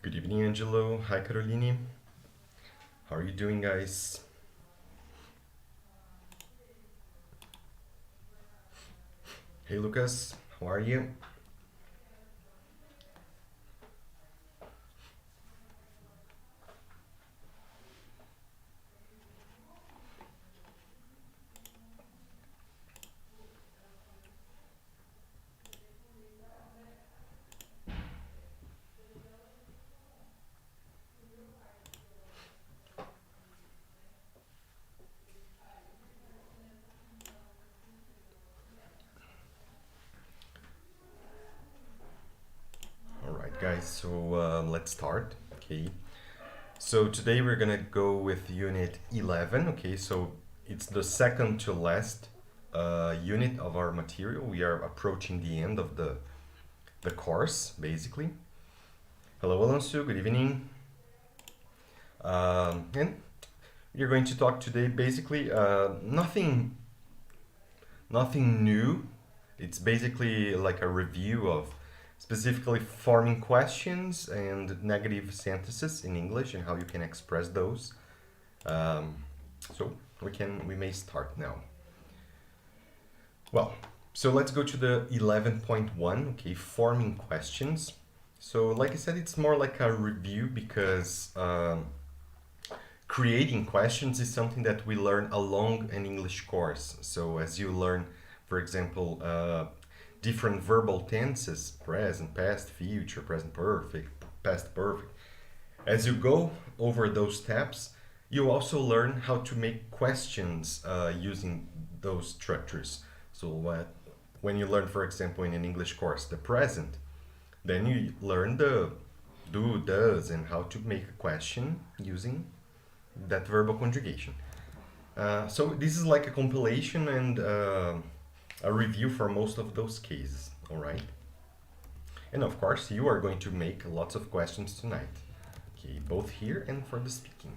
Good evening, Angelo. Hi, Caroline. How are you doing, guys? Hey, Lucas. How are you? All right, guys. So let's start. Okay. So today we're gonna go with Unit 11. Okay. So it's the second to last unit of our material. We are approaching the end of the course, basically. Hello, Alonso. Good evening. And we're going to talk today basically nothing new. It's basically like a review of specifically forming questions and negative sentences in English and how you can express those. Um, so we may start now. Well, so let's go to the 11.1, okay, forming questions. So like I said, it's more like a review because creating questions is something that we learn along an English course. So as you learn, for example, different verbal tenses, present, past, future, present perfect, past perfect. As you go over those steps, you also learn how to make questions using those structures. So when you learn, for example, in an English course, the present, then you learn the do, does, and how to make a question using that verbal conjugation. So this is like a compilation and a review for most of those cases, all right? And of course, you are going to make lots of questions tonight, okay, both here and for the speaking.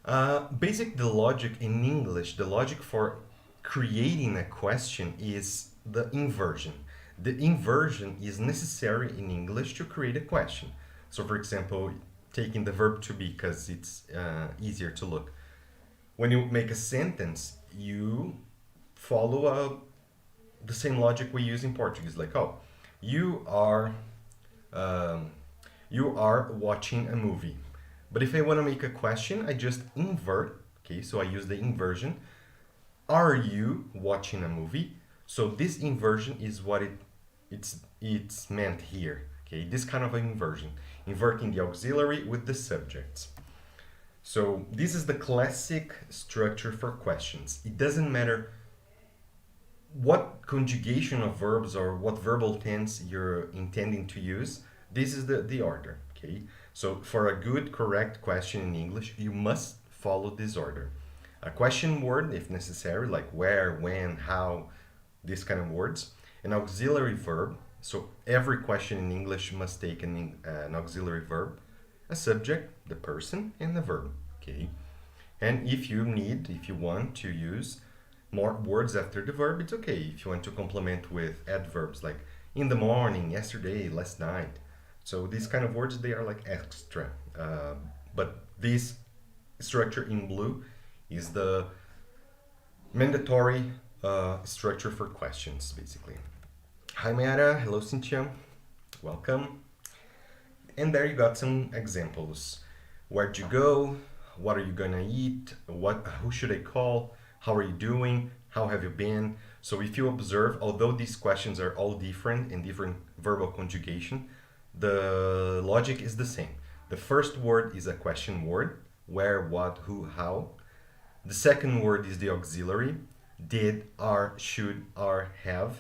The logic in English, the logic for creating a question is the inversion. The inversion is necessary in English to create a question. So for example, taking the verb to be because it's easier to look. When you make a sentence, you follow the same logic we use in Portuguese, like, oh, you are um, you are watching a movie. But if I want to make a question, I just invert. Okay, so I use the inversion. Are you watching a movie? So this inversion is what it's meant here. Okay, this kind of inversion, inverting the auxiliary with the subjects. So this is the classic structure for questions. It doesn't matter what conjugation of verbs or what verbal tense you're intending to use. This is the order. Okay, so for a good, correct question in English, you must follow this order. A question word, if necessary, like where, when, how, these kind of words. An auxiliary verb, so every question in English must take an auxiliary verb, a subject, the person, and the verb. Okay, and if you want to use more words after the verb, it's okay. If you want to complement with adverbs like in the morning, yesterday, last night. So these kind of words, they are like extra. But this structure in blue is the mandatory structure for questions, basically. Hi, Mayara. Hello, Cynthia. Welcome. And there you got some examples. Where'd you go? What are you gonna eat? Who should I call? How are you doing? How have you been? So if you observe, although these questions are all different in different verbal conjugation, the logic is the same. The first word is a question word, where, what, who, how. The second word is the auxiliary, did, are, should, are, have.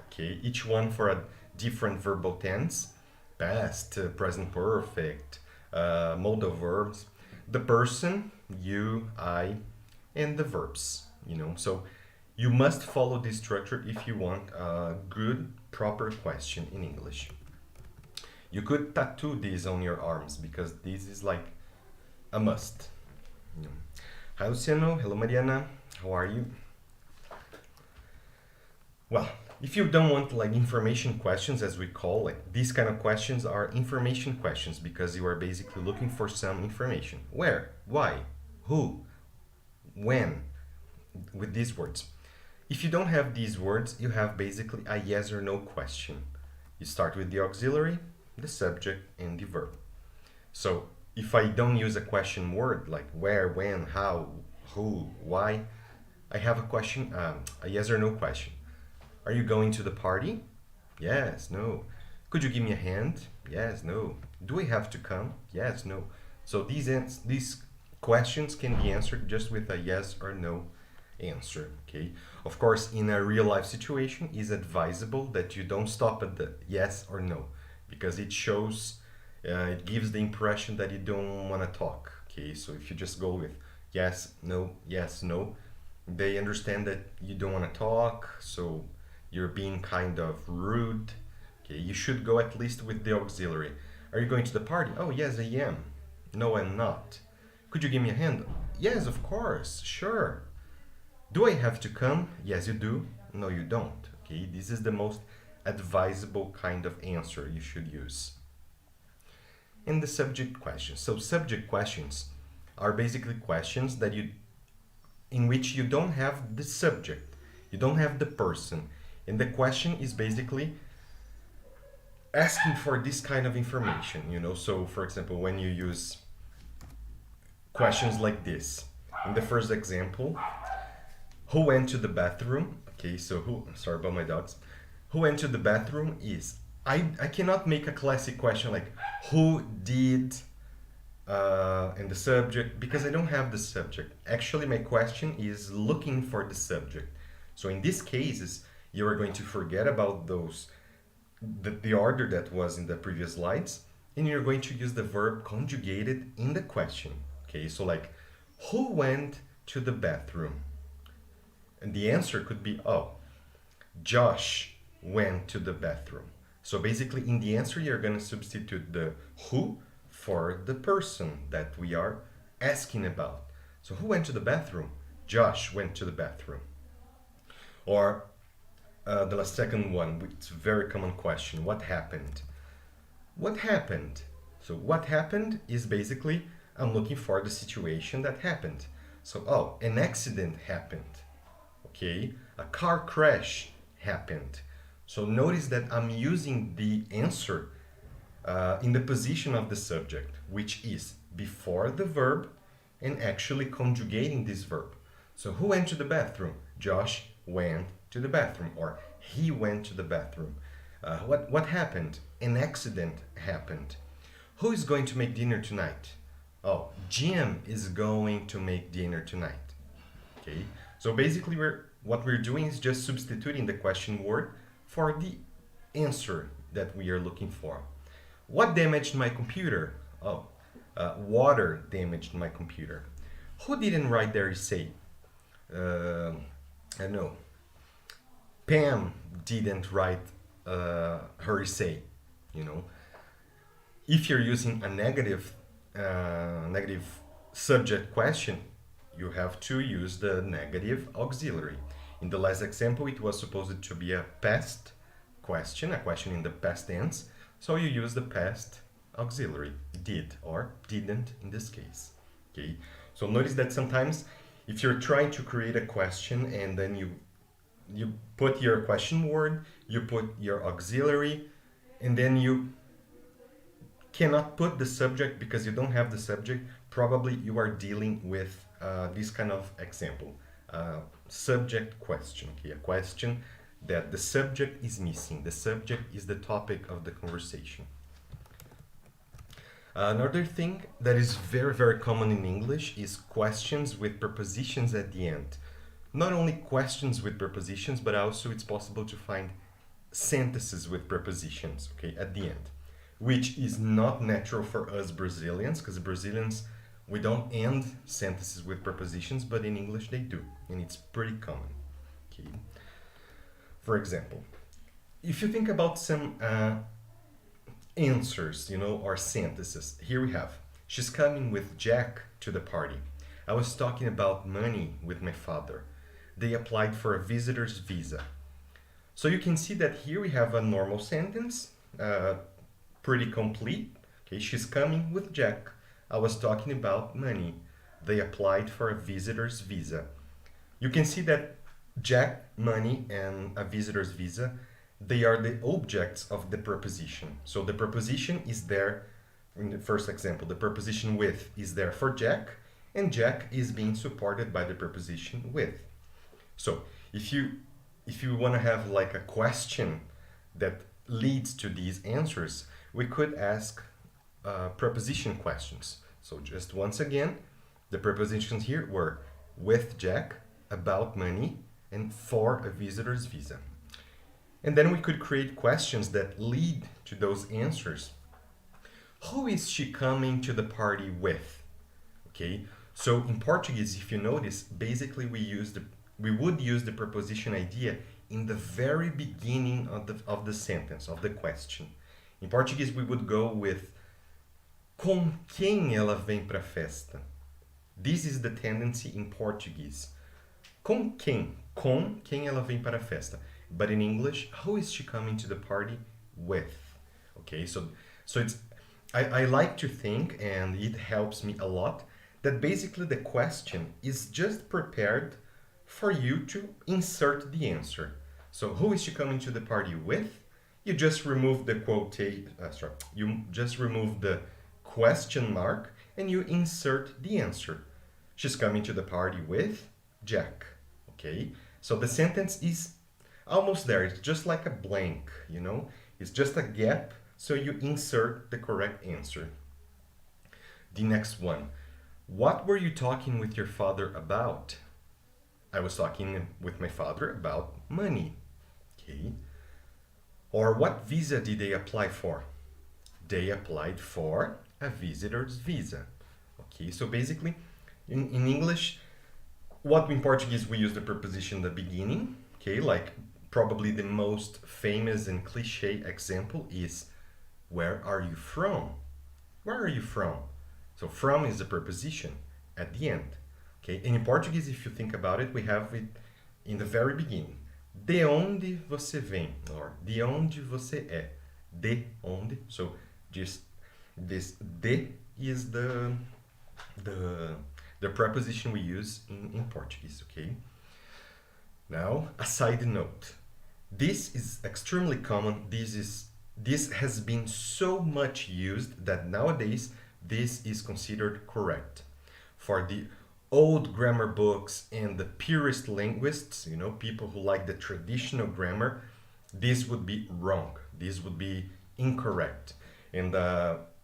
Okay, each one for a different verbal tense, past, present perfect, modal verbs. The person, you, I, and the verbs, So you must follow this structure if you want a good, proper question in English. You could tattoo these on your arms because this is like a must. Hi, Luciano. Hello, Mariana. How are you? Well, If you don't want like information questions, as we call it, these kind of questions are information questions because you are basically looking for some information. Where, why, who, when, with these words. If you don't have these words, you have basically a yes or no question. You start with the auxiliary, the subject, and the verb. So if I don't use a question word like where, when, how, who, why, I have a question, a yes or no question. Are you going to the party? Yes, no. Could you give me a hand? Yes, no. Do we have to come? Yes, no. So these questions can be answered just with a yes or no answer. Okay. Of course, in a real life situation, it's advisable that you don't stop at the yes or no because it shows, it gives the impression that you don't want to talk. Okay. So if you just go with yes, no, they understand that you don't want to talk. So you're being kind of rude. Okay, you should go at least with the auxiliary. Are you going to the party? Oh, yes, I am. No, I'm not. Could you give me a hand? Yes, of course, sure. Do I have to come? Yes, you do. No, you don't. Okay, this is the most advisable kind of answer you should use. And the subject questions. So subject questions are basically questions that in which you don't have the subject, you don't have the person, and the question is basically asking for this kind of information. So for example, when you use questions like this, in the first example, who went to the bathroom? Okay, so sorry about my dogs. Who went to the bathroom is, I cannot make a classic question like who did and the subject because I don't have the subject. Actually, my question is looking for the subject. So in these cases, you are going to forget about the order that was in the previous slides, and you're going to use the verb conjugated in the question. Okay, so like, who went to the bathroom? And the answer could be, oh, Josh went to the bathroom. So basically, in the answer, you're going to substitute the who for the person that we are asking about. So who went to the bathroom? Josh went to the bathroom. Or the second one, which is a very common question, what happened? What happened? So what happened is basically, I'm looking for the situation that happened. So, oh, an accident happened. Okay, a car crash happened. So notice that I'm using the answer in the position of the subject, which is before the verb and actually conjugating this verb. So who went to the bathroom? Josh went to the bathroom, or he went to the bathroom. What happened? An accident happened. Who is going to make dinner tonight? Oh, Jim is going to make dinner tonight. Okay, so basically what we're doing is just substituting the question word for the answer that we are looking for. What damaged my computer? Oh, water damaged my computer. Who didn't write their essay? I don't know. Pam didn't write her essay. If you're using a negative subject question, you have to use the negative auxiliary. In the last example, it was supposed to be a past question, a question in the past tense. So you use the past auxiliary, did or didn't in this case. Okay. So notice that sometimes if you're trying to create a question and then you put your question word, you put your auxiliary, and then you cannot put the subject because you don't have the subject, probably you are dealing with this kind of example. Subject question, okay? A question that the subject is missing. The subject is the topic of the conversation. Another thing that is very, very common in English is questions with prepositions at the end. Not only questions with prepositions, but also it's possible to find sentences with prepositions, okay, at the end, which is not natural for us Brazilians, because Brazilians, we don't end sentences with prepositions, but in English they do, and it's pretty common. Okay. For example, if you think about some answers, or sentences, here we have, she's coming with Jack to the party. I was talking about money with my father. They applied for a visitor's visa. So you can see that here we have a normal sentence, pretty complete. Okay, she's coming with Jack. I was talking about money. They applied for a visitor's visa. You can see that Jack, money, and a visitor's visa, they are the objects of the preposition. So the preposition is there in the first example. The preposition with is there for Jack, and Jack is being supported by the preposition with. So if you want to have like a question that leads to these answers, we could ask preposition questions. So just once again, the prepositions here were with Jack, about money, and for a visitor's visa. And then we could create questions that lead to those answers. Who is she coming to the party with? Okay, so in Portuguese, if you notice, basically we would use the preposition idea in the very beginning of the sentence, of the question. In Portuguese, we would go with com quem ela vem para a festa? This is the tendency in Portuguese. Com quem ela vem para a festa? But in English, who is she coming to the party with? Okay, so it's I like to think, and it helps me a lot, that basically the question is just prepared for you to insert the answer. So who is she coming to the party with? You just remove the you just remove the question mark and you insert the answer. She's coming to the party with Jack. Okay? So the sentence is almost there. It's just like a blank, you know? It's just a gap, so you insert the correct answer. The next one. What were you talking with your father about? I was talking with my father about money. Okay. Or what visa did they apply for? They applied for a visitor's visa. Okay, so basically, in English, what in Portuguese we use the preposition in the beginning. Okay, like probably the most famous and cliche example is, where are you from? Where are you from? So from is the preposition at the end. Okay, and in Portuguese, if you think about it, we have it in the very beginning. De onde você vem? Or de onde você é? De onde? So just this de is the preposition we use in Portuguese. Okay. Now a side note. This is extremely common. This has been so much used that nowadays this is considered correct. For the old grammar books and the purist linguists, you know, people who like the traditional grammar, this would be wrong. This would be incorrect, and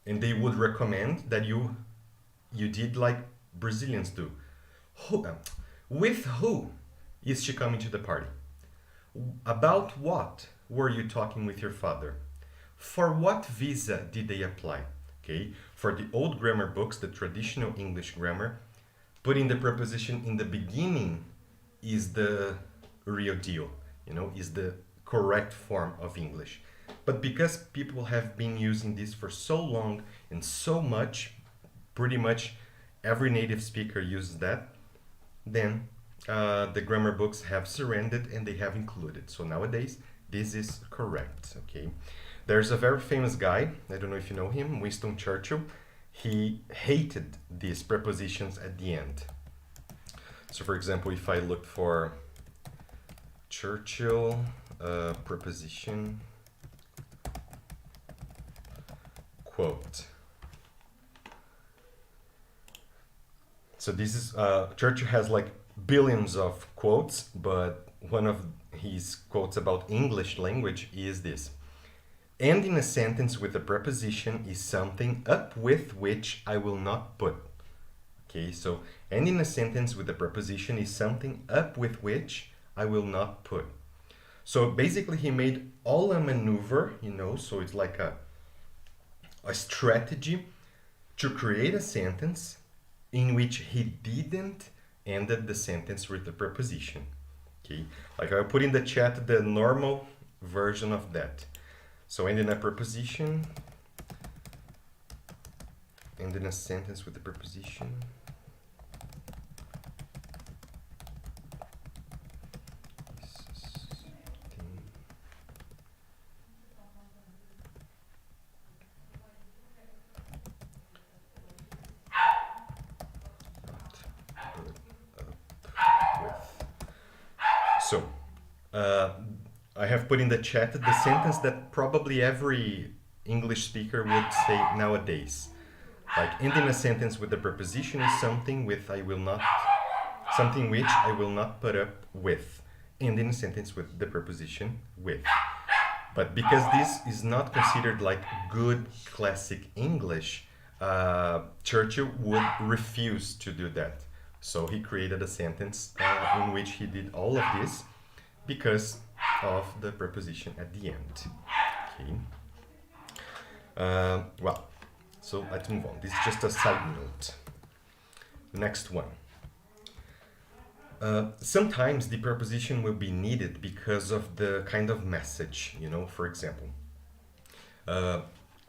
they would recommend that you did like Brazilians do. With who is she coming to the party? About what were you talking with your father? For what visa did they apply? Okay, for the old grammar books, the traditional English grammar, putting the preposition in the beginning is the real deal, you know, is the correct form of English. But because people have been using this for so long and so much, pretty much every native speaker uses that, then the grammar books have surrendered and they have included. So nowadays, this is correct, okay? There's a very famous guy, I don't know if you know him, Winston Churchill. He hated these prepositions at the end. So for example, if I look for Churchill preposition quote. So this is, Churchill has like billions of quotes, but one of his quotes about English language is this. Ending a sentence with a preposition is something up with which I will not put. Okay, so ending a sentence with a preposition is something up with which I will not put. So basically he made all a maneuver, you know, so it's like a strategy to create a sentence in which he didn't ended the sentence with the preposition. Okay, like I'll put in the chat the normal version of that. So ending a preposition, ending a sentence with a preposition. Uh, I have put in the chat the sentence that probably every English speaker would say nowadays. Like ending a sentence with the preposition is something with I will not, something which I will not put up with. Ending a sentence with the preposition with. But because this is not considered like good classic English, Churchill would refuse to do that. So he created a sentence in which he did all of this because of the preposition at the end. Okay. Well, so let's move on. This is just a side note. Next one. Sometimes the preposition will be needed because of the kind of message, you know, for example.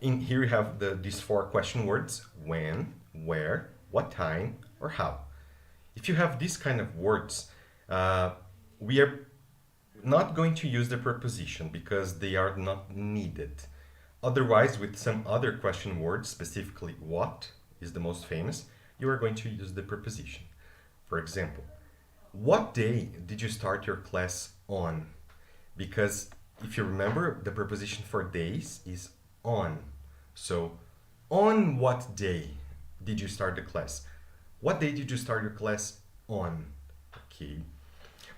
In here you have these four question words: when, where, what time, or how. If you have these kind of words, we are not going to use the preposition because they are not needed. Otherwise, with some other question words, specifically what is the most famous, you are going to use the preposition. For example, what day did you start your class on? Because if you remember, the preposition for days is on. So, on what day did you start the class? What day did you start your class on? Okay.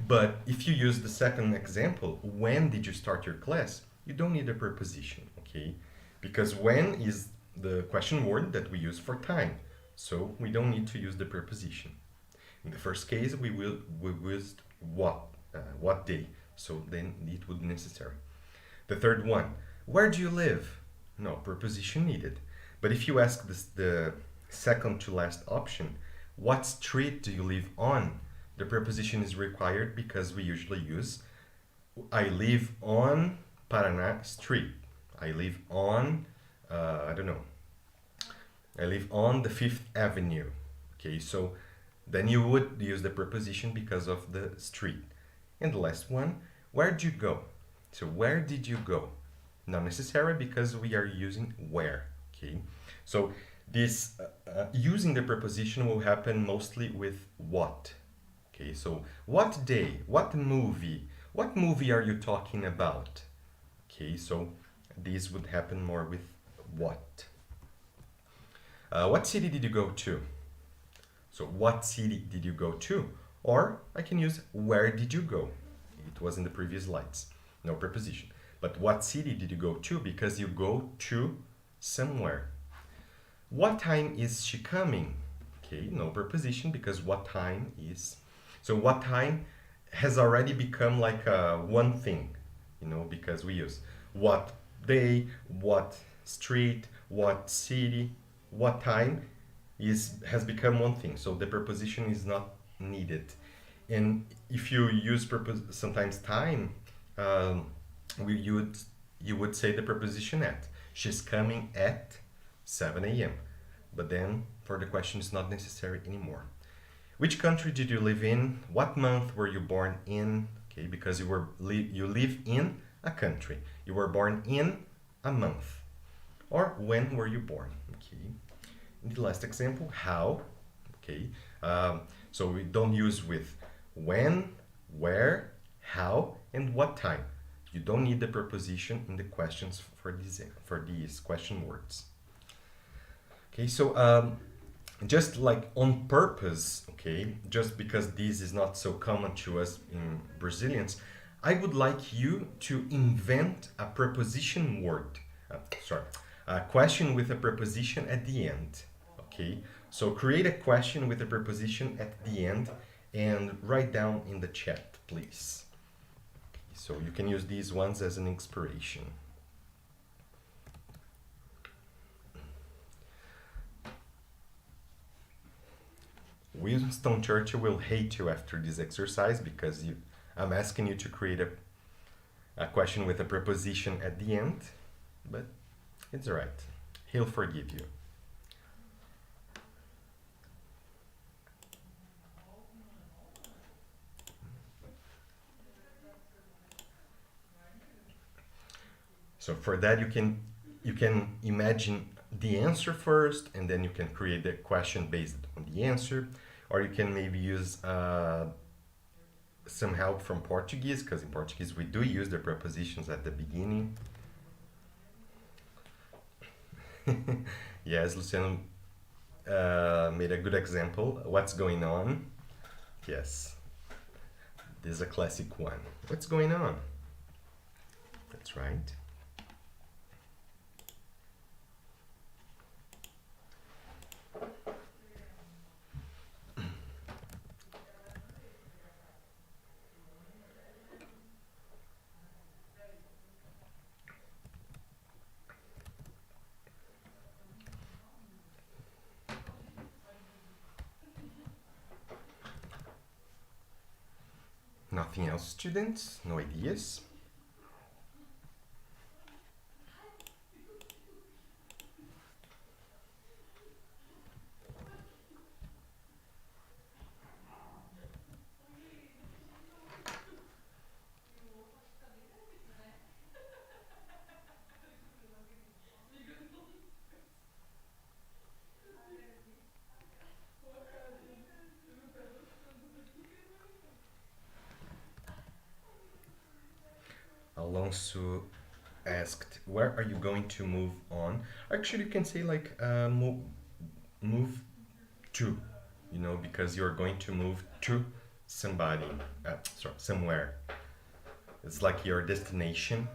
But if you use the second example, when did you start your class? You don't need a preposition, okay? Because when is the question word that we use for time. So we don't need to use the preposition. In the first case, we used what day. So then it would be necessary. The third one, where do you live? No, preposition needed. But if you ask this, the second to last option, what street do you live on? The preposition is required because we usually use I live on Paraná Street. I live on, I don't know, I live on the Fifth Avenue. Okay, so then you would use the preposition because of the street. And the last one, where'd you go? So where did you go? Not necessary because we are using where. Okay, so this using the preposition will happen mostly with what. Okay, so what day, what movie are you talking about? Okay, so this would happen more with what. What city did you go to? So what city did you go to? Or I can use where did you go? It was in the previous slides, no preposition. But what city did you go to? Because you go to somewhere. What time is she coming? Okay, no preposition because what time is. So what time has already become like one thing, you know, because we use what day, what street, what city, what time has become one thing. So the preposition is not needed. And if you use sometimes time, you would say the preposition at. She's coming at 7 a.m. But then for the question it's not necessary anymore. Which country did you live in? What month were you born in? Okay, because you live in a country. You were born in a month. Or when were you born? Okay. In the last example, how? Okay. So we don't use with when, where, how, and what time. You don't need the preposition in the questions for these question words. Okay, so just like on purpose, okay, just because this is not so common to us in Brazilians, I would like you to invent a preposition word. A question with a preposition at the end. Okay, so create a question with a preposition at the end and write down in the chat, please. Okay, so you can use these ones as an inspiration. Winston Churchill will hate you after this exercise because I'm asking you to create a question with a preposition at the end, but it's all right. He'll forgive you. So for that you can imagine the answer first, and then you can create the question based on the answer, or you can maybe use some help from Portuguese, because in Portuguese we do use the prepositions at the beginning. Yes, Luciano made a good example. What's going on? Yes, this is a classic one. What's going on? That's right. Nothing else, students? No ideas? Alonso asked, where are you going to move on? Actually, you can say like move to, because you're going to move to somebody, somewhere. It's like your destination.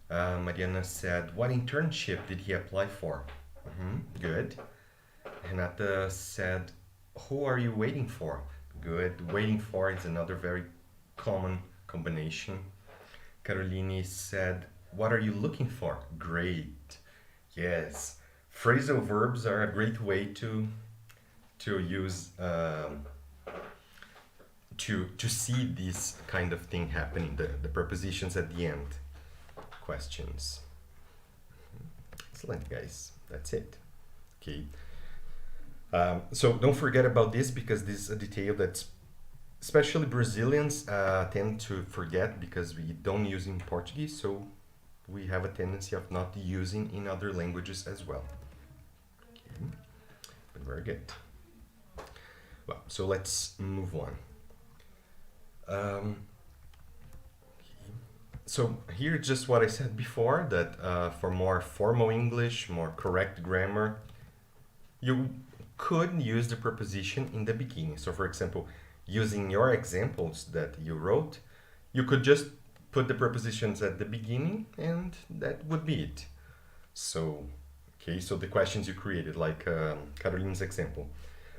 Mariana said, what internship did he apply for? Good. Renata said, who are you waiting for? Good. Waiting for is another very common combination. Caroline said, what are you looking for? Great. Yes. Phrasal verbs are a great way to use to see this kind of thing happening, the prepositions at the end. Questions. Excellent, guys. That's it. Okay. So don't forget about this, because this is a detail that's especially Brazilians tend to forget, because we don't use in Portuguese, so we have a tendency of not using in other languages as well. Okay. But very good. Well, so let's move on. Okay. So here, just what I said before, that for more formal English, more correct grammar, you could use the preposition in the beginning. So for example, using your examples that you wrote, you could just put the prepositions at the beginning and that would be it. So, okay, so the questions you created, like Caroline's example.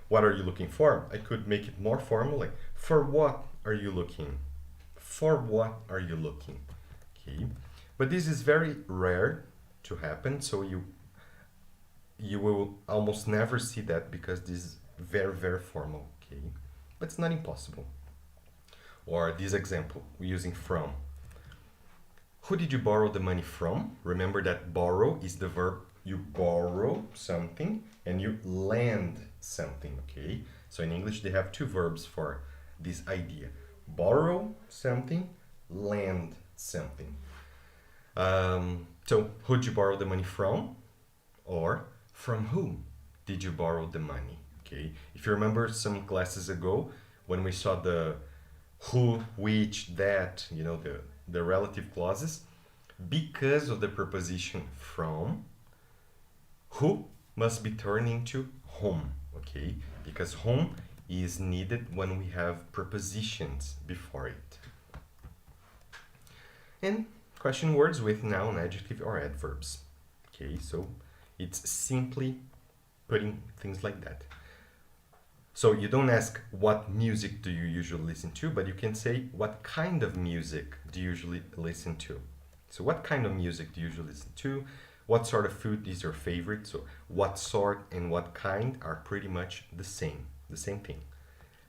What are you looking for? I could make it more formal, like, for what are you looking? For what are you looking? Okay, but this is very rare to happen, so you will almost never see that, because this is very, very formal, okay? But it's not impossible. Or this example, we're using from. Who did you borrow the money from? Remember that borrow is the verb. You borrow something and you lend something, okay? So in English, they have two verbs for this idea. Borrow something, lend something. So who did you borrow the money from? Or from whom did you borrow the money? Okay. If you remember some classes ago, when we saw the who, which, that, the relative clauses, because of the preposition from, who must be turned into whom, okay? Because whom is needed when we have prepositions before it. And question words with noun, adjective, or adverbs. Okay, so it's simply putting things like that. So you don't ask what music do you usually listen to, but you can say what kind of music do you usually listen to. So what kind of music do you usually listen to? What sort of food is your favorite? So what sort and what kind are pretty much the same thing.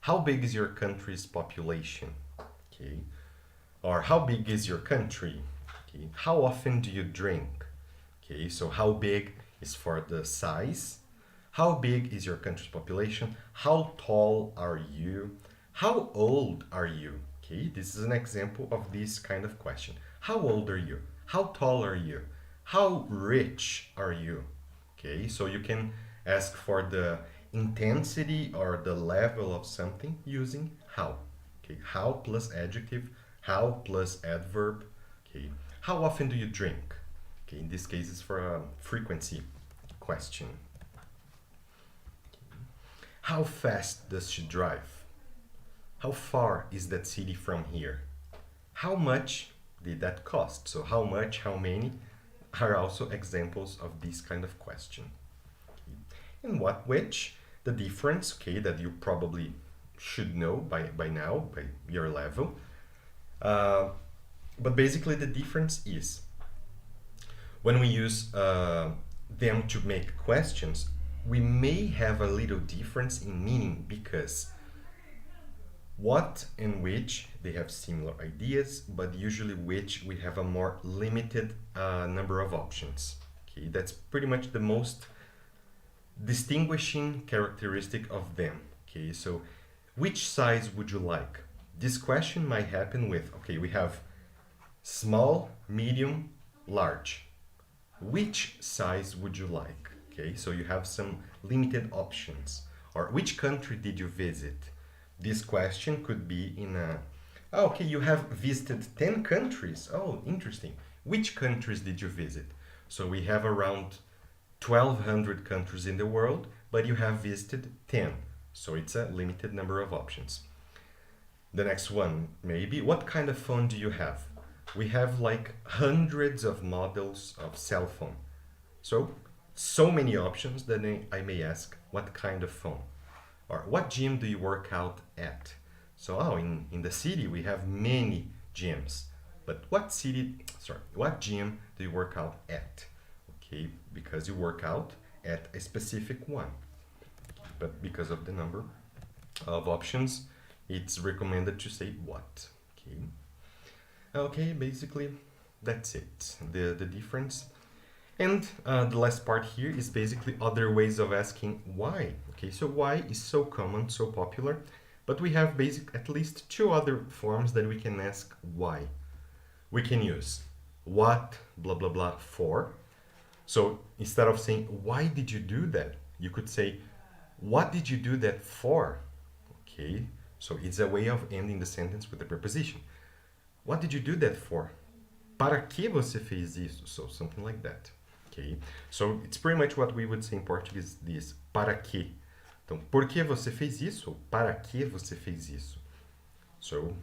How big is your country's population? Okay. Or how big is your country? Okay. How often do you drink? Okay, so how big is for the size. How big is your country's population? How tall are you? How old are you? Okay, this is an example of this kind of question. How old are you? How tall are you? How rich are you? Okay, so you can ask for the intensity or the level of something using how. Okay, how plus adjective, how plus adverb. Okay, how often do you drink? Okay, in this case, it's for a frequency question. How fast does she drive? How far is that city from here? How much did that cost? So how much, how many are also examples of this kind of question. In what which the difference, okay, that you probably should know by now, by your level. But basically the difference is when we use them to make questions, we may have a little difference in meaning because what and which, they have similar ideas, but usually which we have a more limited number of options. Okay, that's pretty much the most distinguishing characteristic of them. Okay, so which size would you like? This question might happen with, okay, we have small, medium, large. Which size would you like? Okay, so you have some limited options. Or which country did you visit? This question could be in a, oh, okay, you have visited 10 countries. Oh, interesting. Which countries did you visit? So we have around 1,200 countries in the world, but you have visited 10. So it's a limited number of options. The next one, maybe, what kind of phone do you have? We have like hundreds of models of cell phone. So many options that I may ask, what kind of phone? Or what gym do you work out at? So, oh, in the city we have many gyms. But what gym do you work out at? Okay, because you work out at a specific one. But because of the number of options, it's recommended to say what. Okay. Okay, basically that's it. The difference. And the last part here is basically other ways of asking why. Okay, so why is so common, so popular, but we have at least two other forms that we can ask why. We can use what, blah, blah, blah, for. So instead of saying, why did you do that? You could say, what did you do that for? Okay, so it's a way of ending the sentence with a preposition. What did you do that for? Para que você fez isso? So something like that. Okay, so it's pretty much what we would say in Portuguese, this para que. Então, por que você fez isso? Para que você fez isso? So,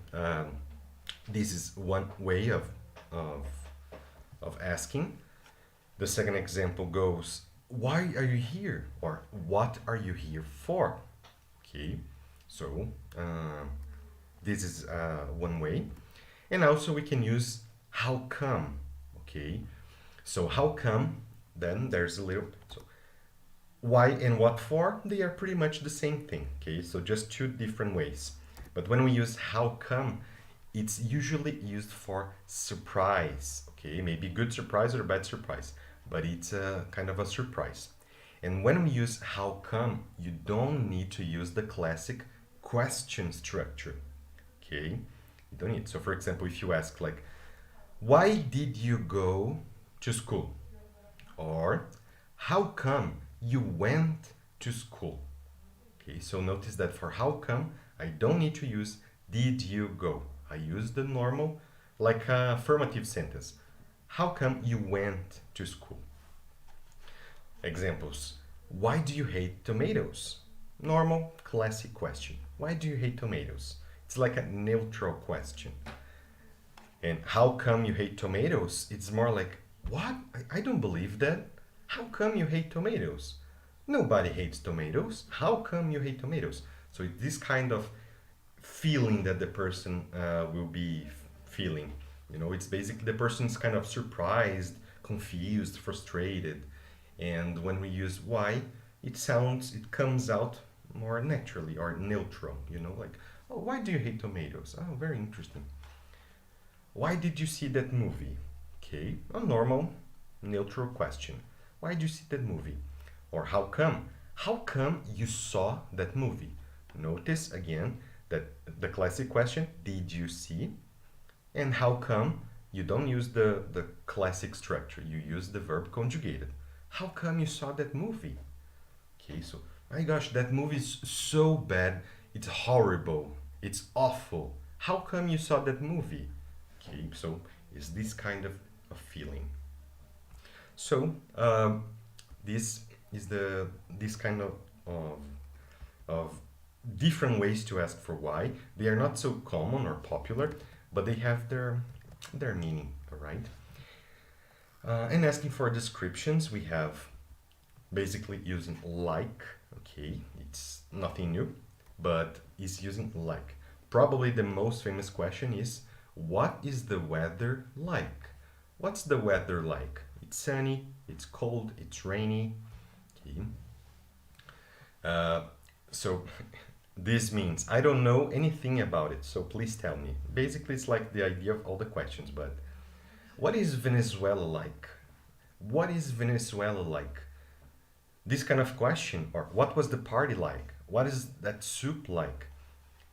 this is one way of asking. The second example goes, why are you here? Or what are you here for? Okay, so this is one way. And also we can use how come. Okay, so how come, then there's a little, so why and what for, they are pretty much the same thing. Okay, so just two different ways. But when we use how come, it's usually used for surprise. Okay, maybe good surprise or bad surprise, but it's a kind of a surprise. And when we use how come, you don't need to use the classic question structure. Okay, you don't need. So for example, if you ask like, why did you go to school? Or how come you went to school? Okay, so notice that for how come, I don't need to use did you go. I use the normal, like affirmative sentence. How come you went to school? Examples. Why do you hate tomatoes? Normal, classic question. Why do you hate tomatoes? It's like a neutral question. And how come you hate tomatoes? It's more like, what? I don't believe that. How come you hate tomatoes? Nobody hates tomatoes. How come you hate tomatoes? So it's this kind of feeling that the person will be feeling. You know, it's basically the person's kind of surprised, confused, frustrated. And when we use why, it comes out more naturally or neutral, you know, like, oh, why do you hate tomatoes? Oh, very interesting. Why did you see that movie? Okay, a normal, neutral question. Why did you see that movie? Or how come? How come you saw that movie? Notice again that the classic question, did you see? And how come? You don't use the classic structure. You use the verb conjugated. How come you saw that movie? Okay, so, my gosh, that movie is so bad. It's horrible. It's awful. How come you saw that movie? Okay, so it's this kind of feeling. So this is this kind of different ways to ask for why. They are not so common or popular, but they have their meaning, all right? And asking for descriptions, we have basically using like, okay, it's nothing new, but is using like. Probably the most famous question is, what is the weather like? What's the weather like? It's sunny, it's cold, it's rainy. Okay. So this means I don't know anything about it, so please tell me. Basically, it's like the idea of all the questions, but what is Venezuela like? What is Venezuela like? This kind of question, or what was the party like? What is that soup like?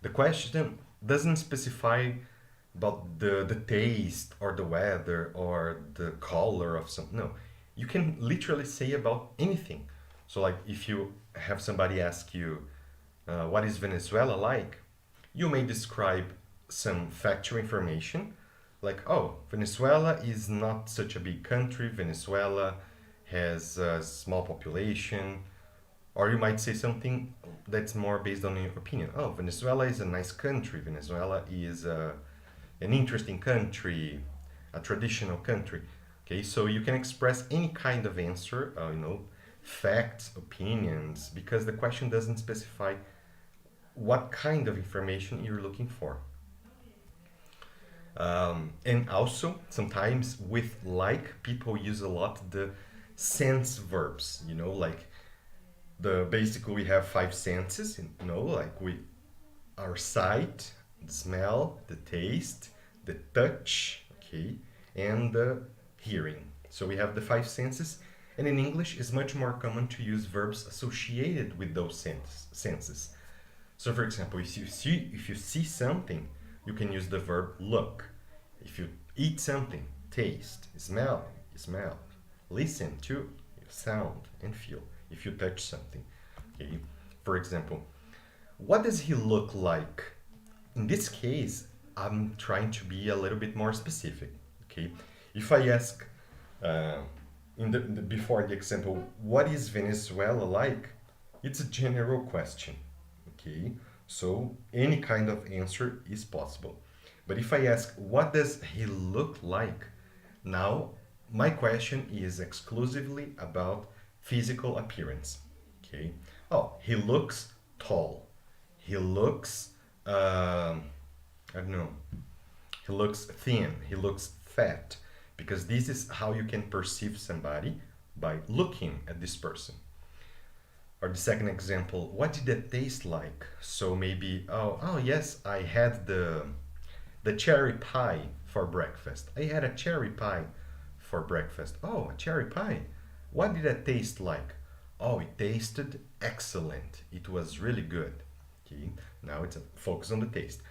The question doesn't specify about the taste or the weather or the color of something. No, you can literally say about anything. So, like if you have somebody ask you, what is Venezuela like? You may describe some factual information, like, oh, Venezuela is not such a big country. Venezuela has a small population. Or you might say something that's more based on your opinion. Oh, Venezuela is a nice country. Venezuela is an interesting country, a traditional country. Okay, so you can express any kind of answer, facts, opinions, because the question doesn't specify what kind of information you're looking for. And also, sometimes with like, people use a lot the sense verbs, like the basically we have five senses, like our sight, the smell, the taste, the touch, okay, and the hearing. So we have the five senses, and in English it's much more common to use verbs associated with those senses. So for example, if you see something, you can use the verb look. If you eat something, taste. Smell. Listen to, sound and feel. If you touch something, okay. For example, what does he look like? In this case, I'm trying to be a little bit more specific, okay. If I ask before the example, what is Venezuela like? It's a general question, okay. So any kind of answer is possible. But if I ask, what does he look like? Now, my question is exclusively about physical appearance. Okay. Oh, he looks tall. He looks, I don't know. He looks thin. He looks fat. Because this is how you can perceive somebody by looking at this person. Or the second example, what did it taste like? So maybe, oh yes, I had the cherry pie for breakfast. I had a cherry pie for breakfast. Oh, a cherry pie. What did it taste like? Oh, it tasted excellent. It was really good. Okay, now it's a focus on the taste.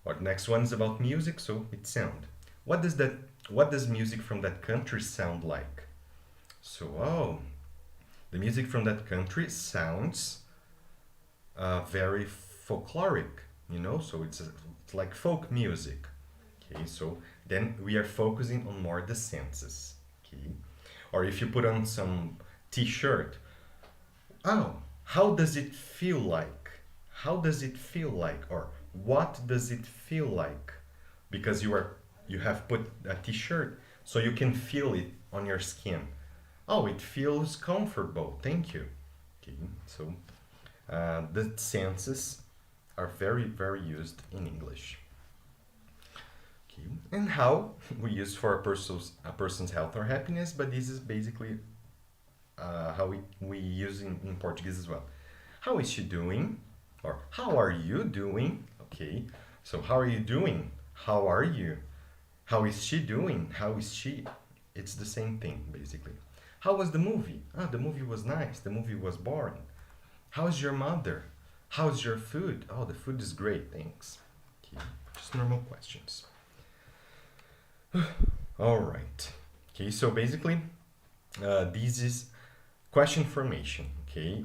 Or the next one is about music, so it's sound. What does music from that country sound like? So, oh, the music from that country sounds very folkloric, so it's like folk music. Okay, so then we are focusing on more the senses. Okay, or if you put on some t-shirt, oh, how does it feel like? How does it feel like? Or what does it feel like? Because you have put a t-shirt, so you can feel it on your skin. Oh, it feels comfortable. Thank you. Okay, so the senses are very, very used in English. Okay, and how we use for a person's health or happiness, but this is basically how we use in Portuguese as well. How is she doing? Or how are you doing? Okay, so how are you doing? How are you? How is she doing? How is she? It's the same thing, basically. How was the movie? Ah, the movie was nice. The movie was boring. How's your mother? How's your food? Oh, the food is great, thanks. Okay, just normal questions. All right. Okay, so basically, this is question formation, okay,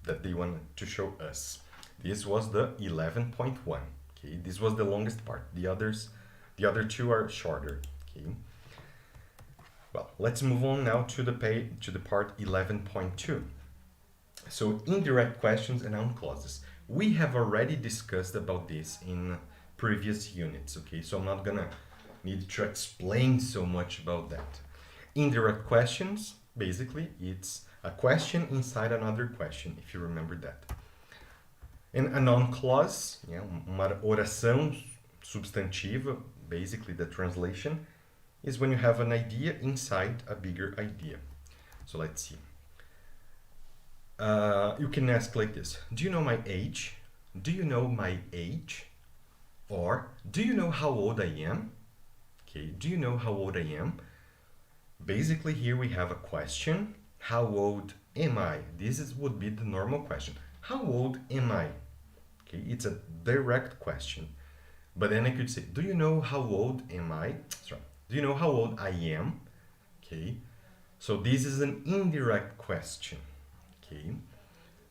that they want to show us. This was the 11.1. Okay, this was the longest part. The other two are shorter. Okay. Well, let's move on now to the part 11.2. So indirect questions and noun clauses. We have already discussed about this in previous units. Okay, so I'm not gonna need to explain so much about that. Indirect questions, basically, it's a question inside another question, if you remember that. And a noun clause, yeah, uma oração substantiva, basically the translation, is when you have an idea inside a bigger idea. So let's see. You can ask like this: do you know my age? Do you know my age? Or do you know how old I am? Okay, do you know how old I am? Basically, here we have a question. How old am I? Would be the normal question. How old am I? Okay, it's a direct question. But then I could say, do you know how old am I? Sorry, do you know how old I am? Okay, so this is an indirect question. Okay,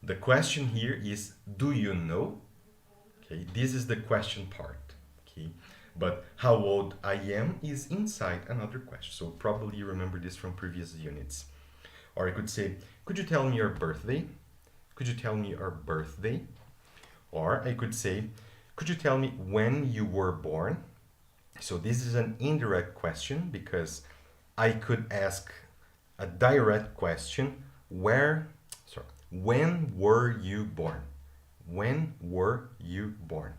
the question here is, do you know? Okay, this is the question part. Okay, but how old I am is inside another question. So probably you remember this from previous units. Or I could say, could you tell me your birthday? Could you tell me your birthday? Or I could say, could you tell me when you were born? So this is an indirect question because I could ask a direct question, when were you born? When were you born?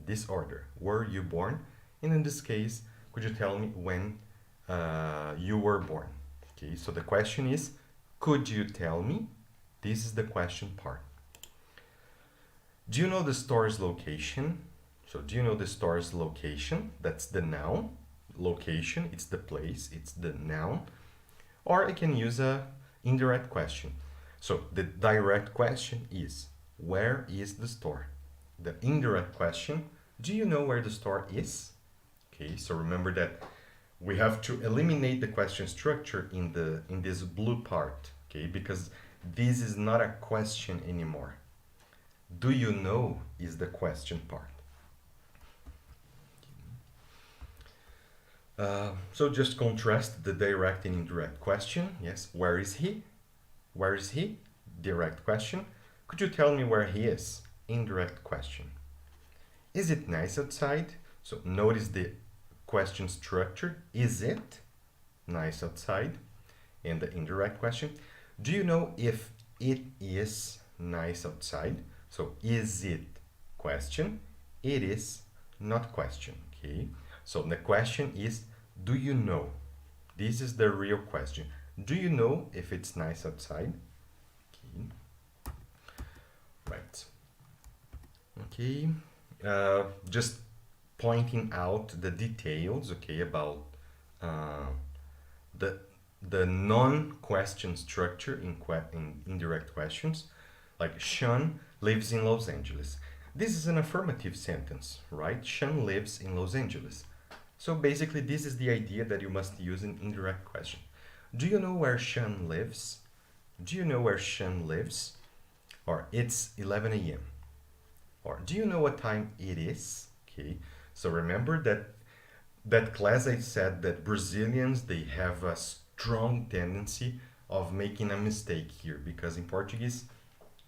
This order, were you born? And in this case, could you tell me when you were born? Okay, so the question is, could you tell me? This is the question part. Do you know the store's location? So do you know the store's location? That's the noun. Location, it's the place, it's the noun. Or I can use a indirect question. So the direct question is, where is the store? The indirect question, do you know where the store is? Okay, so remember that we have to eliminate the question structure in this blue part, okay, because this is not a question anymore. Do you know is the question part. So just contrast the direct and indirect question. Yes, where is he? Where is he? Direct question. Could you tell me where he is? Indirect question. Is it nice outside? So notice the question structure. Is it nice outside? And the indirect question. Do you know if it is nice outside? So is it question? It is not question. Okay. So the question is, do you know? This is the real question. Do you know if it's nice outside? Okay. Right. Okay. Just pointing out the details, okay, about the non-question structure in indirect questions. Like Sean lives in Los Angeles. This is an affirmative sentence, right? Sean lives in Los Angeles. So basically, this is the idea that you must use in indirect question. Do you know where Sean lives? Do you know where Sean lives? Or it's 11 a.m. Or do you know what time it is? Okay. So remember that class I said that Brazilians, they have a strong tendency of making a mistake here because in Portuguese,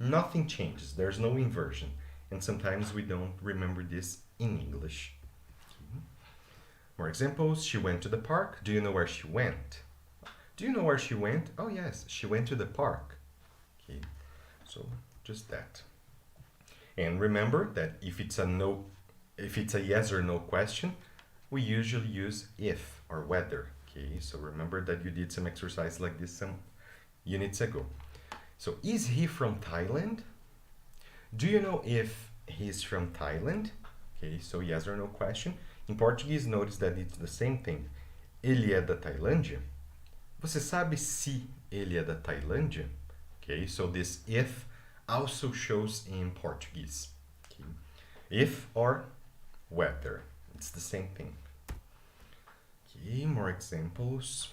nothing changes. There's no inversion. And sometimes we don't remember this in English. More examples. She went to the park. Do you know where she went? Do you know where she went? Oh yes, she went to the park. Okay, so just that. And remember that if it's a yes or no question, we usually use if or whether. Okay, so remember that you did some exercise like this some units ago. So is he from Thailand? Do you know if he's from Thailand? Okay, so yes or no question. In Portuguese, notice that it's the same thing. Ele é da Tailândia? Você sabe se ele é da Tailândia? Okay, so this if also shows in Portuguese. Okay. If or whether, it's the same thing. Okay, more examples.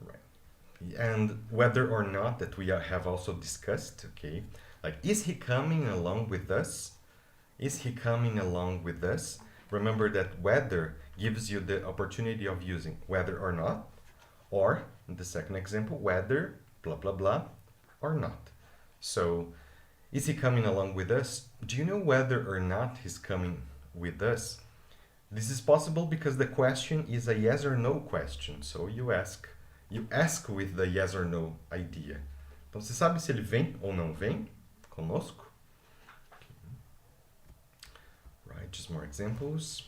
Right. And whether or not that we have also discussed, okay. Like, is he coming along with us? Is he coming along with us? Remember that whether gives you the opportunity of using whether or not, or in the second example, whether blah blah blah or not. So, is he coming along with us? Do you know whether or not he's coming with us? This is possible because the question is a yes or no question. So you ask with the yes or no idea. Então você sabe se ele vem ou não vem conosco? Right, just more examples.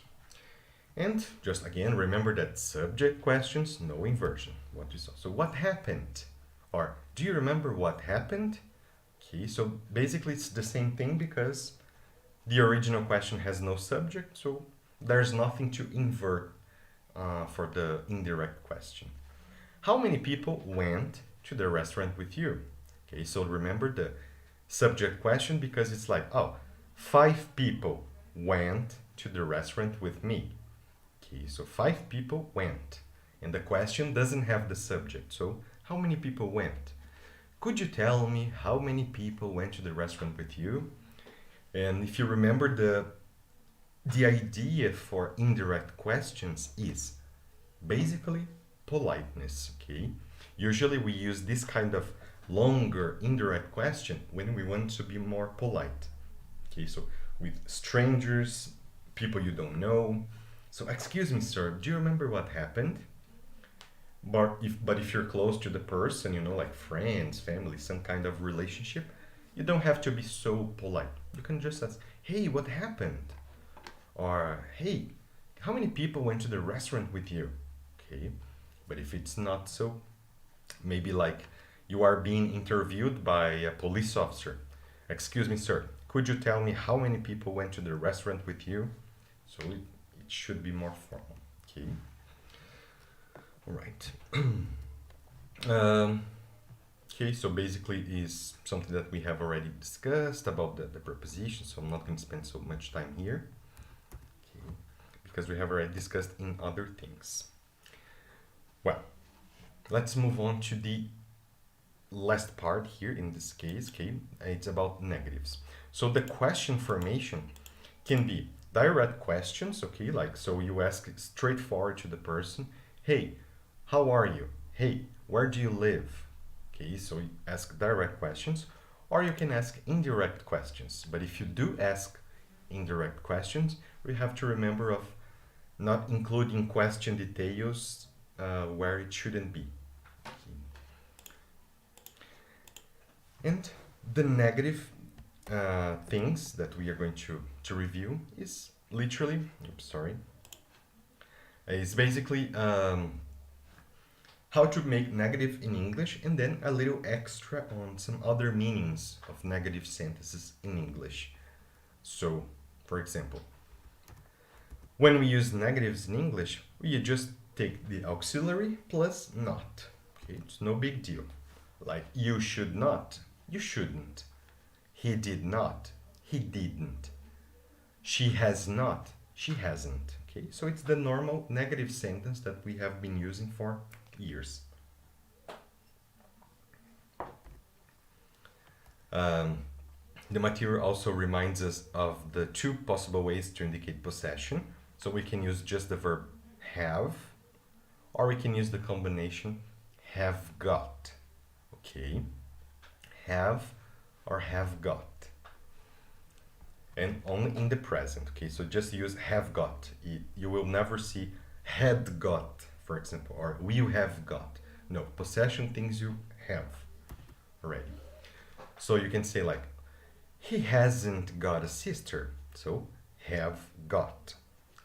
And just again, remember that subject questions, no inversion. What you saw. So what happened? Or do you remember what happened? Okay, so basically it's the same thing because the original question has no subject, so there's nothing to invert for the indirect question. How many people went to the restaurant with you? Okay, so remember the subject question because it's like, oh, 5 people went to the restaurant with me. Okay, so 5 people went. And the question doesn't have the subject, so how many people went? Could you tell me how many people went to the restaurant with you? And if you remember, the idea for indirect questions is basically politeness, okay? Usually we use this kind of longer indirect question when we want to be more polite. Okay, so with strangers, people you don't know. So, excuse me, sir, do you remember what happened? But if you're close to the person, you know, like friends, family, some kind of relationship, you don't have to be so polite. You can just ask, hey, what happened? Or, hey, how many people went to the restaurant with you? Okay, but if it's not so, maybe like you are being interviewed by a police officer. Excuse me, sir, could you tell me how many people went to the restaurant with you? So it should be more formal. Okay. All right. Okay, so basically is something that we have already discussed about the preposition, so I'm not going to spend so much time here. Okay, because we have already discussed in other things. Well, let's move on to the last part here in this case, okay? It's about negatives. So the question formation can be direct questions, okay? Like, so you ask straightforward to the person, hey, how are you? Hey, where do you live? Okay, so you ask direct questions, or you can ask indirect questions. But if you do ask indirect questions, we have to remember of not including question details where it shouldn't be. And the negative things that we are going to review is literally, is basically how to make negative in English and then a little extra on some other meanings of negative sentences in English. So, for example, when we use negatives in English, we just take the auxiliary plus not. Okay, it's no big deal. Like, you should not, you shouldn't. He did not, he didn't. She has not, she hasn't. Okay, so it's the normal negative sentence that we have been using for years. The material also reminds us of the 2 possible ways to indicate possession. So we can use just the verb have, or we can use the combination have got. Okay, have or have got. And only in the present. Okay, so just use have got. You will never see had got, for example, or will have got. No, possession things you have already. So you can say like, he hasn't got a sister. So have got.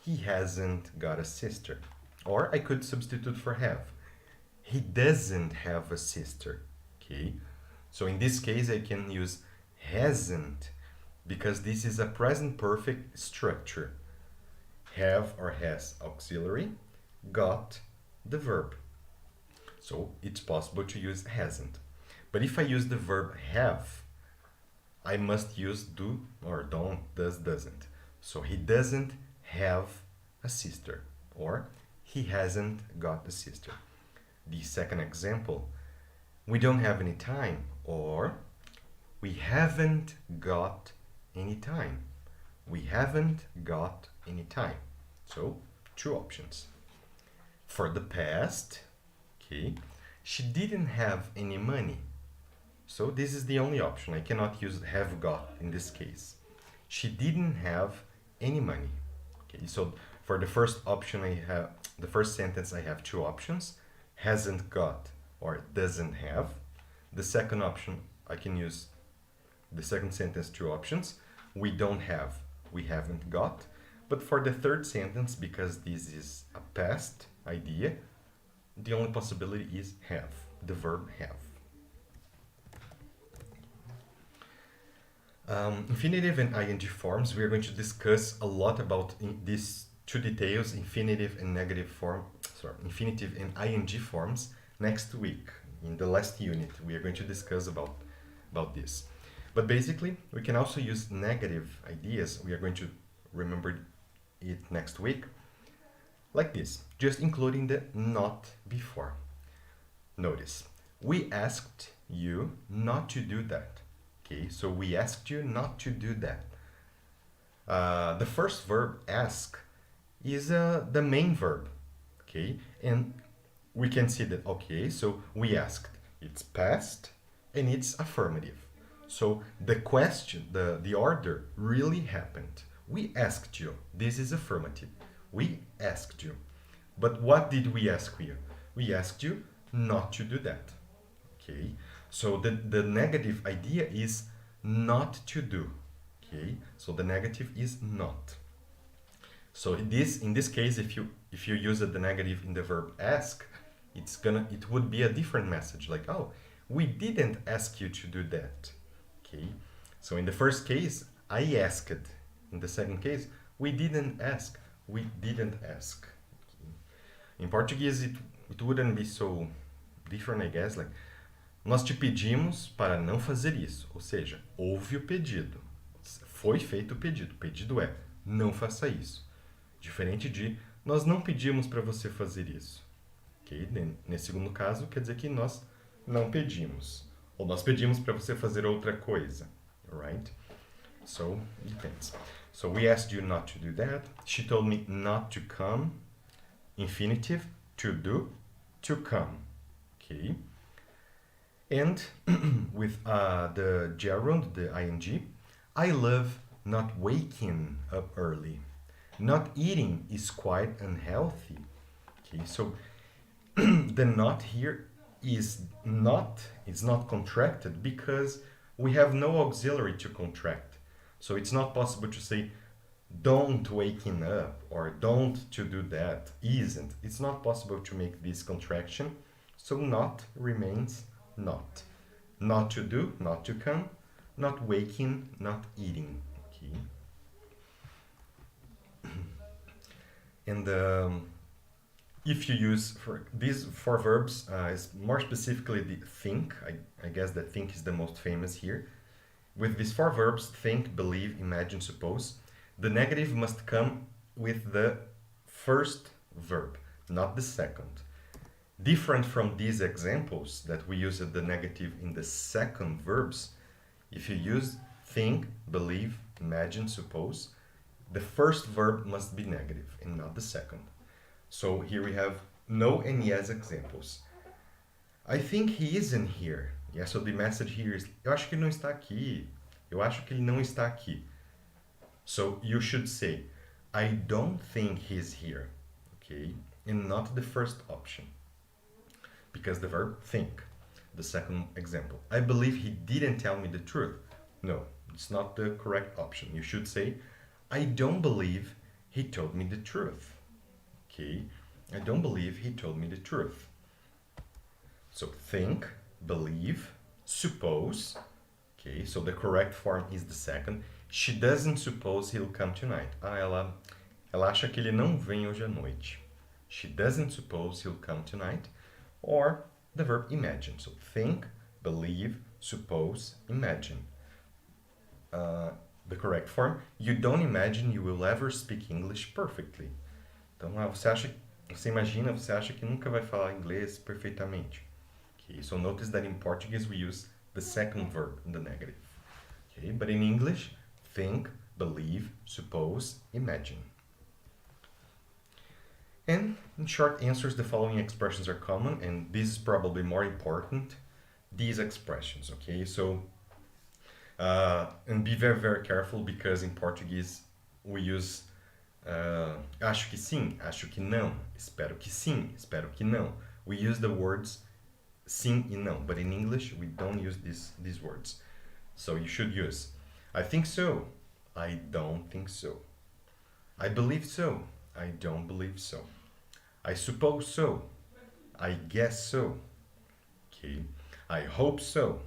He hasn't got a sister. Or I could substitute for have. He doesn't have a sister. Okay, so in this case I can use hasn't because this is a present perfect structure. Have or has auxiliary, got the verb. So it's possible to use hasn't. But if I use the verb have, I must use do or don't, does, doesn't. So he doesn't have a sister, or he hasn't got a sister. The second example, we don't have any time, or We haven't got any time. We haven't got any time. So, two options. For the past, okay, she didn't have any money. So this is the only option. I cannot use have got in this case. She didn't have any money. Okay, so for the first option I have, the first sentence I have two options. Hasn't got or doesn't have. The second option I can use the second sentence two options. We don't have, we haven't got. But for the third sentence, because this is a past idea, the only possibility is have, the verb have. Infinitive and ing forms, we are going to discuss a lot about these two details, infinitive and infinitive and ing forms next week. In the last unit, we are going to discuss about this. But basically, we can also use negative ideas. We are going to remember it next week. Like this, just including the not before. Notice, we asked you not to do that. Okay, so we asked you not to do that. The first verb, ask, is the main verb. Okay, and we can see that, okay, so we asked. It's past and it's affirmative. So the question, the order really happened. We asked you. This is affirmative. We asked you. But what did we ask you? We asked you not to do that. Okay, so the negative idea is not to do. Okay, so the negative is not. So in this case, if you use the negative in the verb ask, it would be a different message, like, oh, we didn't ask you to do that. Okay, so in the first case, I asked. In the second case, we didn't ask. We didn't ask. Okay. In Portuguese, it wouldn't be so different, I guess. Like, nós te pedimos para não fazer isso. Ou seja, houve o pedido. Foi feito o pedido. O pedido é, não faça isso. Diferente de, nós não pedimos para você fazer isso. Okay? Nesse segundo caso, quer dizer que nós não pedimos. Ou nós pedimos para você fazer outra coisa. Alright? So, depends. So we asked you not to do that. She told me not to come. Infinitive, to do, to come. Okay. And with the gerund, the ing, I love not waking up early. Not eating is quite unhealthy. Okay, so the not here is not, it's not contracted because we have no auxiliary to contract. So it's not possible to say don't waking up or don't to do that, isn't. It's not possible to make this contraction. So not remains not. Not to do, not to come, not waking, not eating. Okay. And if you use for these four verbs, is more specifically the think. I guess that think is the most famous here. With these four verbs, think, believe, imagine, suppose, the negative must come with the first verb, not the second. Different from these examples that we use the negative in the second verbs, if you use think, believe, imagine, suppose, the first verb must be negative and not the second. So here we have no and yes examples. I think he isn't here. Yeah, so the message here is, eu acho que ele não está aqui. Eu acho que ele não está aqui. So you should say, I don't think he's here. Okay? And not the first option. Because the verb think. The second example. I believe he didn't tell me the truth. No, it's not the correct option. You should say, I don't believe he told me the truth. Okay? I don't believe he told me the truth. So think, believe, suppose. Okay, so the correct form is the second. She doesn't suppose he'll come tonight. Ela acha que ele não vem hoje à noite. She doesn't suppose he'll come tonight. Or the verb imagine. So think, believe, suppose, imagine. The correct form, you don't imagine you will ever speak English perfectly. Então, você imagina, você acha que nunca vai falar inglês perfeitamente. Okay, so notice that in Portuguese we use the second verb in the negative. Okay, but in English, think, believe, suppose, imagine. And in short answers, the following expressions are common, and this is probably more important, these expressions, okay? So, and be very, very careful, because in Portuguese we use acho que sim, acho que não, espero que sim, espero que não. We use the words sim e não, but in English we don't use these words. So you should use I think so, I don't think so. I believe so, I don't believe so. I suppose so, I guess so. Okay. I hope so,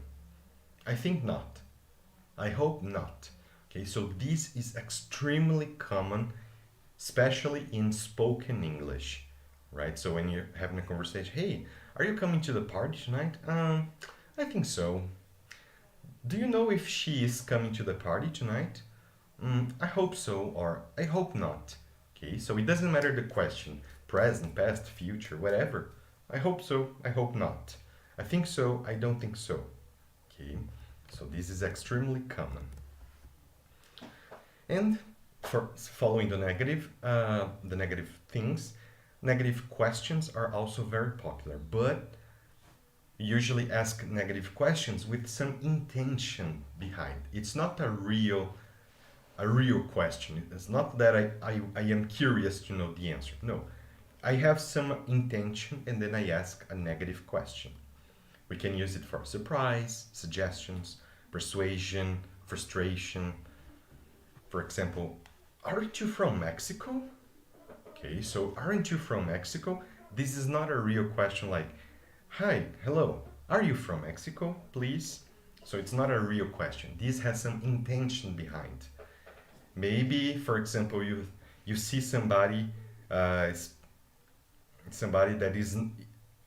I think not, I hope not. Okay, so this is extremely common, especially in spoken English, right? So when you're having a conversation, hey, are you coming to the party tonight? I think so. Do you know if she is coming to the party tonight? I hope so, or I hope not. Okay, so it doesn't matter the question, present, past, future, whatever. I hope so, I hope not. I think so, I don't think so. Okay, so this is extremely common. And for following the negative things, negative questions are also very popular, but usually ask negative questions with some intention behind. It's not a real question. It's not that I am curious to know the answer. No, I have some intention and then I ask a negative question. We can use it for surprise, suggestions, persuasion, frustration. For example, aren't you from Mexico? Okay, so aren't you from Mexico? This is not a real question like, hi, hello, are you from Mexico, please? So it's not a real question. This has some intention behind. Maybe, for example, you see somebody that isn't,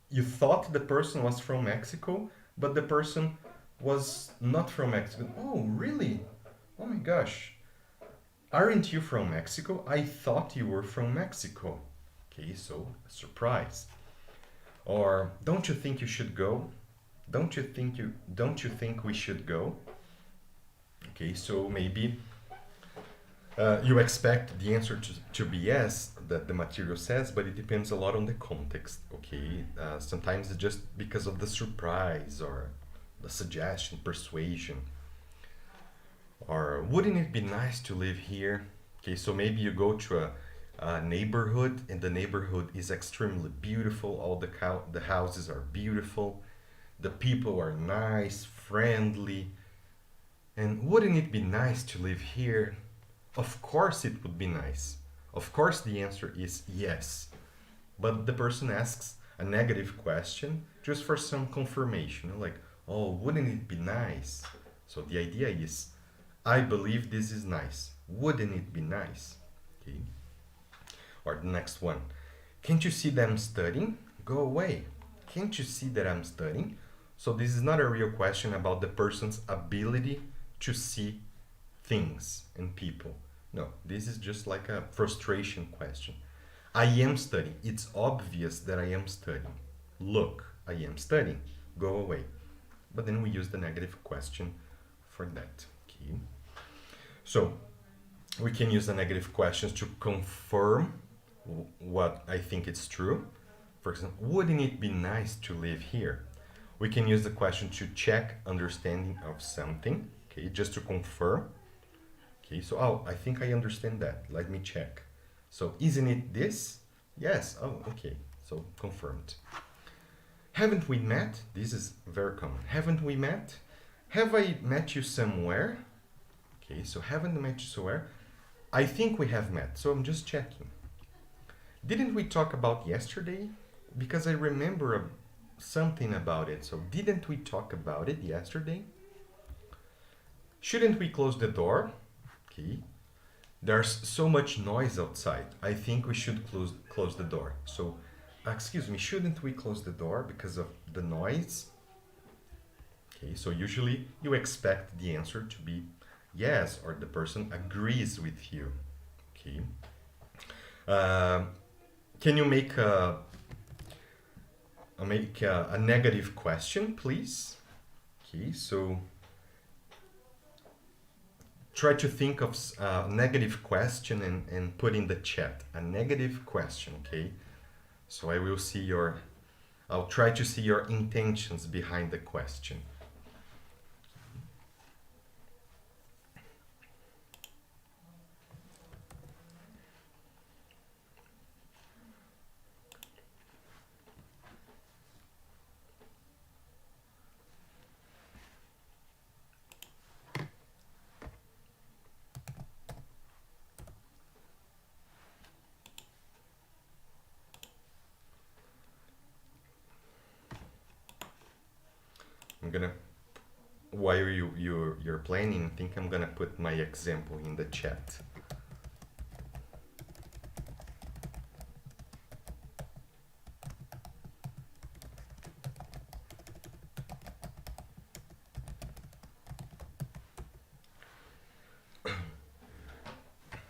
you thought the person was from Mexico, but the person was not from Mexico. Oh, really? Oh my gosh. Aren't you from Mexico? I thought you were from Mexico. Okay, so a surprise. Or don't you think you should go? Don't you think we should go? Okay, so maybe you expect the answer to be yes, that the material says, but it depends a lot on the context. Okay, sometimes it's just because of the surprise or the suggestion, persuasion. Or wouldn't it be nice to live here? Okay, so maybe you go to a neighborhood and the neighborhood is extremely beautiful. All the houses are beautiful. The people are nice, friendly. And wouldn't it be nice to live here? Of course it would be nice. Of course the answer is yes. But the person asks a negative question just for some confirmation. Like, oh, wouldn't it be nice? So the idea is, I believe this is nice. Wouldn't it be nice? Okay. Or the next one. Can't you see that I'm studying? Go away. Can't you see that I'm studying? So this is not a real question about the person's ability to see things and people. No, this is just like a frustration question. I am studying. It's obvious that I am studying. Look, I am studying. Go away. But then we use the negative question for that. Okay. So we can use the negative questions to confirm what I think it's true. For example, wouldn't it be nice to live here? We can use the question to check understanding of something, okay, just to confirm. Okay, so, oh, I think I understand that. Let me check. So, isn't it this? Yes. Oh, okay. So, confirmed. Haven't we met? This is very common. Haven't we met? Have I met you somewhere? Okay, so haven't met you somewhere. I think we have met, so I'm just checking. Didn't we talk about yesterday? Because I remember something about it. So, didn't we talk about it yesterday? Shouldn't we close the door? Okay. There's so much noise outside. I think we should close the door. So, excuse me, shouldn't we close the door because of the noise? Okay, so usually you expect the answer to be yes, or the person agrees with you. Okay. Can you make a negative question, please? Okay, so try to think of a negative question and put in the chat a negative question, okay? So I'll try to see your intentions behind the question. I'm gonna, while you're planning, I think I'm gonna put my example in the chat.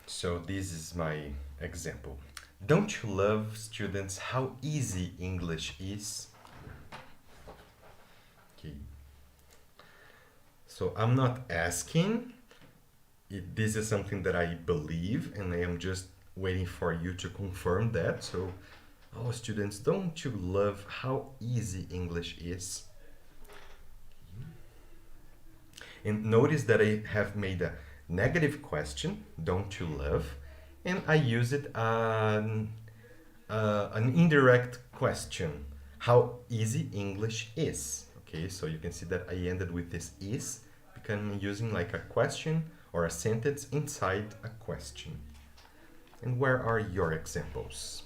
So this is my example. Don't you love, students, how easy English is? Okay. So I'm not asking. This is something that I believe, and I am just waiting for you to confirm that. So, oh, students, don't you love how easy English is? And notice that I have made a negative question, don't you love? And I use it an indirect question, how easy English is. Okay, so you can see that I ended with this is because I'm using like a question or a sentence inside a question. And where are your examples?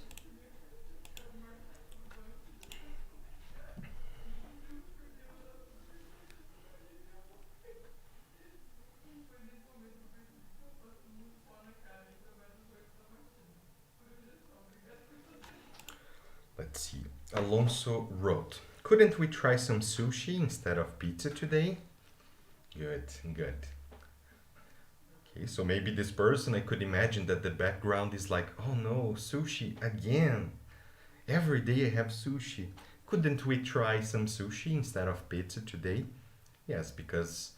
Let's see. Alonso wrote, couldn't we try some sushi instead of pizza today? Good, good. Okay, so maybe this person, I could imagine that the background is like, oh no, sushi again. Every day I have sushi. Couldn't we try some sushi instead of pizza today? Yes, because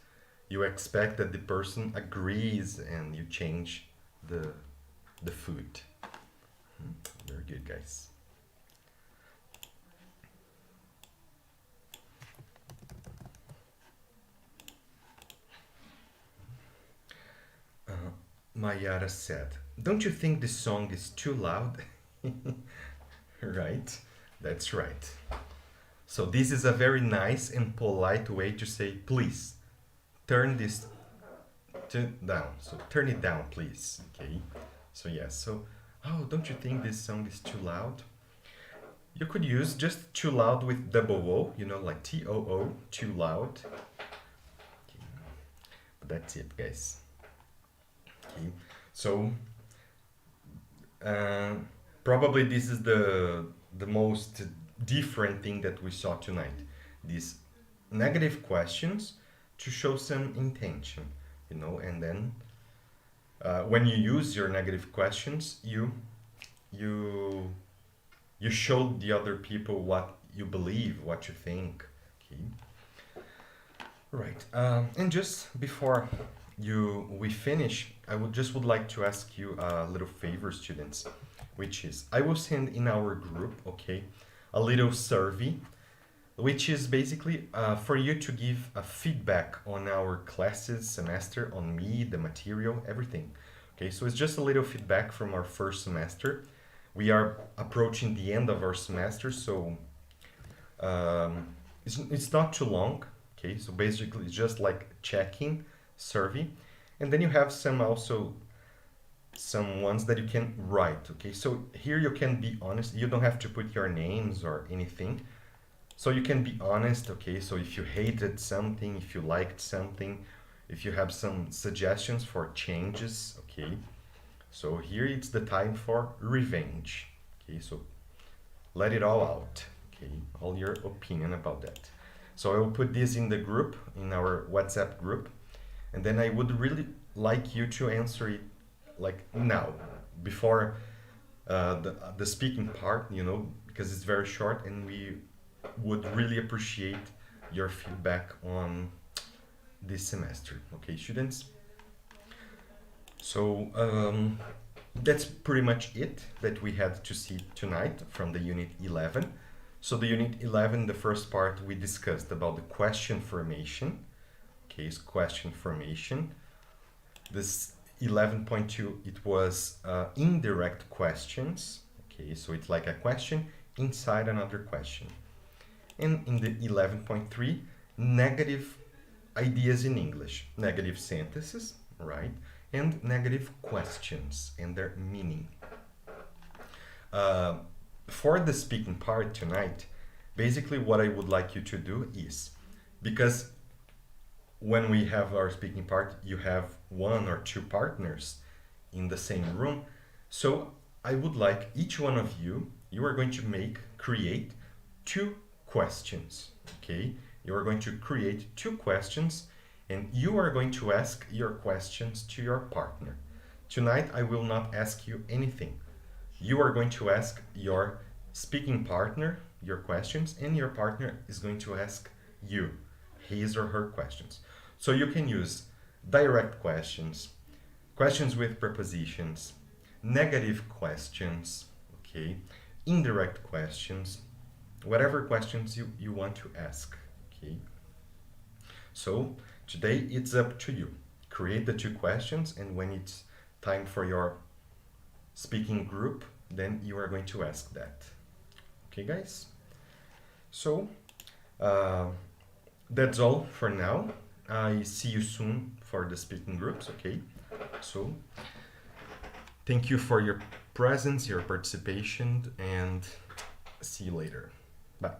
you expect that the person agrees and you change the food. Very good, guys. Mayara said, don't you think this song is too loud? Right, that's right. So this is a very nice and polite way to say, please, turn this down. So turn it down, please. Okay. So yes. So, oh, don't you think this song is too loud? You could use just too loud with double O, you know, like TOO, too loud. Okay. But that's it, guys. Okay. So, probably this is the most different thing that we saw tonight. These negative questions to show some intention, you know, and then when you use your negative questions, you show the other people what you believe, what you think. Okay. Right. And just before we finish, I would like to ask you a little favor, students, which is I will send in our group, okay, a little survey, which is basically for you to give a feedback on our classes, semester, on me, the material, everything. Okay, so it's just a little feedback from our first semester. We are approaching the end of our semester, so it's not too long. Okay, so basically it's just like checking survey, and then you have some ones that you can write. Okay, so here you can be honest, you don't have to put your names or anything, so you can be honest. Okay, so if you hated something, if you liked something, if you have some suggestions for changes. Okay, so here it's the time for revenge. Okay, so let it all out. Okay, all your opinion about that. So I will put this in the group, in our WhatsApp group, and then I would really like you to answer it like now, before the speaking part, you know, because it's very short, and we would really appreciate your feedback on this semester. Okay, students? So that's pretty much it that we had to see tonight from the Unit 11. So the Unit 11, the first part, we discussed about the question formation. Okay, so question formation. This 11.2, it was indirect questions. Okay, so it's like a question inside another question. And in the 11.3, negative ideas in English, negative sentences, right? And negative questions and their meaning. For the speaking part tonight, basically what I would like you to do is, because when we have our speaking part, you have one or two partners in the same room. So I would like each one of you, you are going to create two questions, okay? You are going to create two questions and you are going to ask your questions to your partner. Tonight, I will not ask you anything. You are going to ask your speaking partner your questions, and your partner is going to ask you his or her questions. So you can use direct questions, questions with prepositions, negative questions, okay, indirect questions, whatever questions you want to ask, okay. So today it's up to you. Create the two questions, and when it's time for your speaking group, then you are going to ask that. Okay, guys? So that's all for now. I see you soon for the speaking groups, okay? So thank you for your presence, your participation, and see you later. Bye.